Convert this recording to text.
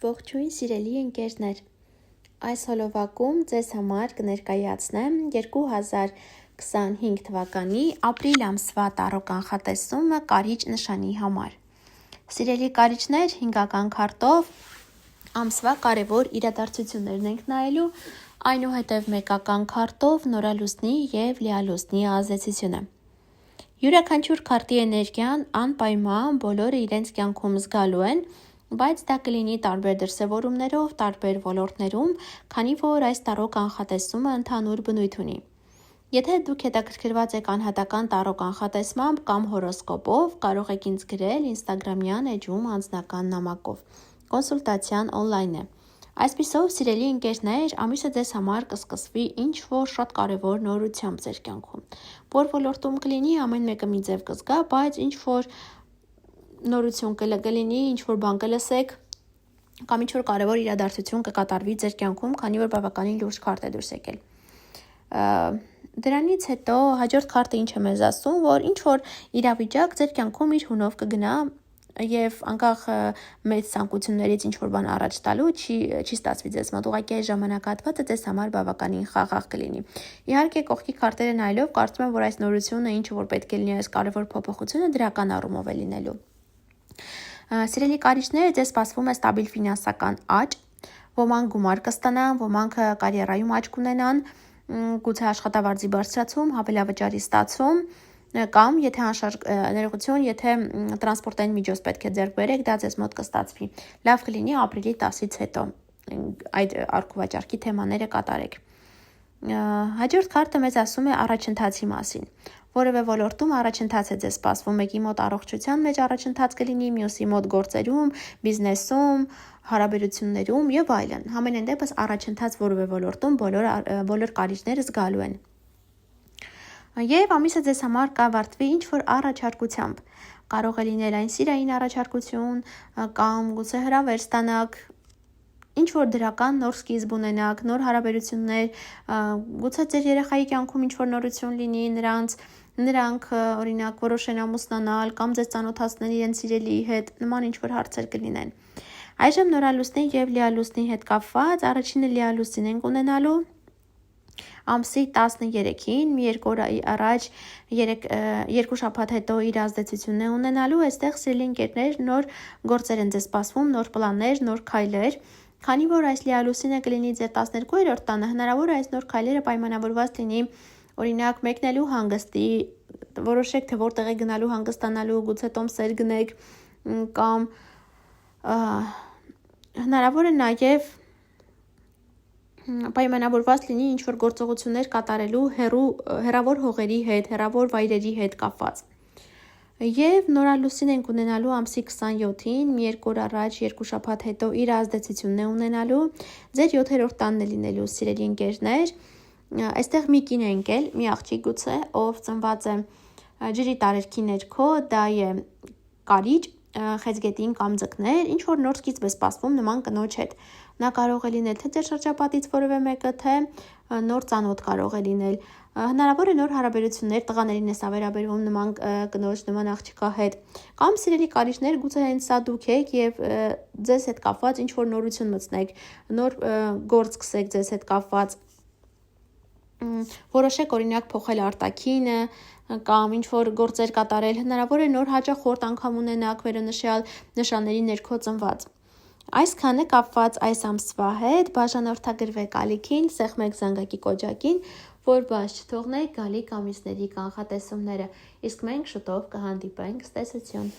Ողջույն սիրելի ընկերներ, այս հոլովակում ձեզ համար կներկայացնեմ 2025 թվականի ապրիլ ամսվա տարրո կանխատեսումը կարիճ նշանի համար։ Սիրելի կարիճներ, հինգական քարտով ամսվա կարևոր իրադարձություններն ենք նայելու, այնուհետև մեկական քարտով նորալուսնի և լիալուսնի ազդեցությունը։ Յուրաքանչյուր քարտի էներգիան անպայման բոլորը իրենց կյանքում զգալու են, բայց դա կլինի տարբեր դրսևորումներով, տարբեր ոլորտներում, քանի որ այս տարրո կանխատեսումը ընդհանուր բնույթ ունի։ Եթե դուք հետաքրքրված եք անհատական տարրո կանխատեսմամբ կամ հորոսկոպով, կարող եք ինձ գրել Instagram-յան էջում անձնական նամակով։ Կոնսուլտացիան օնլայն է։ Այսպիսով, սիրելի ընկերներ, ամիսը ձեզ համար կսկսվի ինչ-որ շատ կարևոր նորությամբ ձեր կյանքում։ Որ ոլորտում կլինի, ամեն մեկը մի ձև կզգա, բայց ինչ-որ նորություն կլինի, ինչ-որ բան կլսեք, կամ ինչ-որ կարևոր իրադարձություն կկատարվի ձեր կյանքում, քանի որ բավականին լուրջ քարտ է դուրս եկել։ Դրանից հետո հաջորդ քարտը ինչ է մեզ ասում, որ ինչ-որ իրավիճակ ձեր կյանքում իր հունով կգնա և անկախ մեծ ցանկություններից ինչ-որ բան առաջ տալու չի ստացվի ձեզ մոտ, ուղղակի այս ժամանակահատվածը ձեզ համար բավականին խաղաղ կլինի։ Իհարկե կողքի քարտերը նայելով կարծում եմ, որ այս նորությունը, ինչը որ պետք է լինի այս կարևոր փոփոխությունը, դրական առումով է լինելու։ Սիրելի կարիճներ, ձեզ սպասվում է ստաբիլ ֆինանսական աճ, ոմանք գումար կստանան, ոմանք կարիերայում աճ կունենան, գուցե աշխատավարձի բարձրացում, հավելավճարի ստացում, կամ եթե տրանսպորտային միջոց պետք է ձեռք բերեք, դա ձեզ մոտ կստացվի։ Լավ կլինի ապրիլի 10-ից հետո այդ առքուվաճառքի թեմաները կատարեք։ Հաջորդ քարտը մեզ ասում է առաջընթացի մասին։ Որևէ ոլորտում առաջընթաց է ձեզ սպասվում, մեկի մոտ առողջության մեջ առաջընթաց կլինի, մյուսի մոտ գործերում, բիզնեսում, հարաբերություններում եւ այլն։ Համենայն դեպս առաջընթաց որևէ ոլորտում բոլոր կարիճները զգալու են։ Եվ ամիսը ձեզ համար կավարտվի ինչ-որ առաջարկությամբ։ Կարող է լինել այն սիրային առաջարկություն, կամ գուցե հրավեր ստանաք, ինչ-որ դրական նոր սկիզբ ունենաք, նոր հարաբերություններ, գուցե ձեր երեխայի կյանքում ինչ-որ նորություն լինի, նրանք օրինակ որոշեն ամուսնանալ կամ ձեզ ծանոթացնել իրենց սիրելիի հետ, նման ինչ-որ հարցեր կլինեն։ Այժմ նորալուսնի և լիալուսնի հետ կապված առաջինը լիալուսին ենք ունենալու ամսի 13-ին, մի երկու օր առաջ, երկու շաբաթ հետո իր ազդեցությունն է ունենալու, այստեղ սիրելի ընկերներ նոր գործեր են ձեզ սպասվում, նոր պլաններ, նոր քայլեր, քանի որ այս լիալուսինը կլինի ձեր 12-րդ տանը, հնարավոր է այս նոր քայլերը պայմանավորված լինի, օրինակ մեկնելու հանգստի, որոշեք թե որտեղ եք գնալու հանգստանալու, գուցե տոմսեր գնեք, կամ հնարավոր է նաև պայմանավորված լինի ինչ-որ գործողություններ կատարելու հեռավոր հողերի հետ, հեռավոր վայրերի հետ կապված։ Եվ նորալուսին ենք ունենալու ամսի 27-ին, մի երկու օր առաջ, երկու շաբաթ հետո իր ազդեցությունն է ունենալու, ձեր 7-րդ տանն է լինելու, սիրելի ընկերներ, այստեղ մի կին է ընկել, մի աղջիկ գուցե, ով ծնված է ջրի տարերքի ներքո, դա է կարիճ, խեցգետին կամ ձկներ, ինչ որ նոր սկիզբ է սպասվում նման կնոջ հետ։ Նա կարող է լինել թե ձեր շրջապատից որևէ մեկը, թե նոր ծանոթ կարող է լինել։ Հնարավոր է նոր հարաբերություններ, տղաներին է սա վերաբերվում նման կնոջ, նման աղջկա հետ։ Կամ սիրելի կարիճներ, գուցե հենց սա դուք եք եւ ձեզ հետ կապված ինչ որ նորություն մտցնեք, նոր գործ սկսեք ձեզ հետ կապված։ Որոշեք օրինակ փոխել արտաքինը կամ ինչ-որ գործեր կատարել, հնարավոր է նոր հաճախորդ անգամ ունենաք վերոնշյալ նշանների ներքո ծնված։ Այսքանը կապված այս ամսվա հետ, բաժանորդագրվեք ալիքին, սեղմեք զանգակի կոճակին, որ բաց չթողնեք գալիք ամիսների կանխատեսումները, իսկ մենք շուտով կհանդիպենք, ցտեսություն։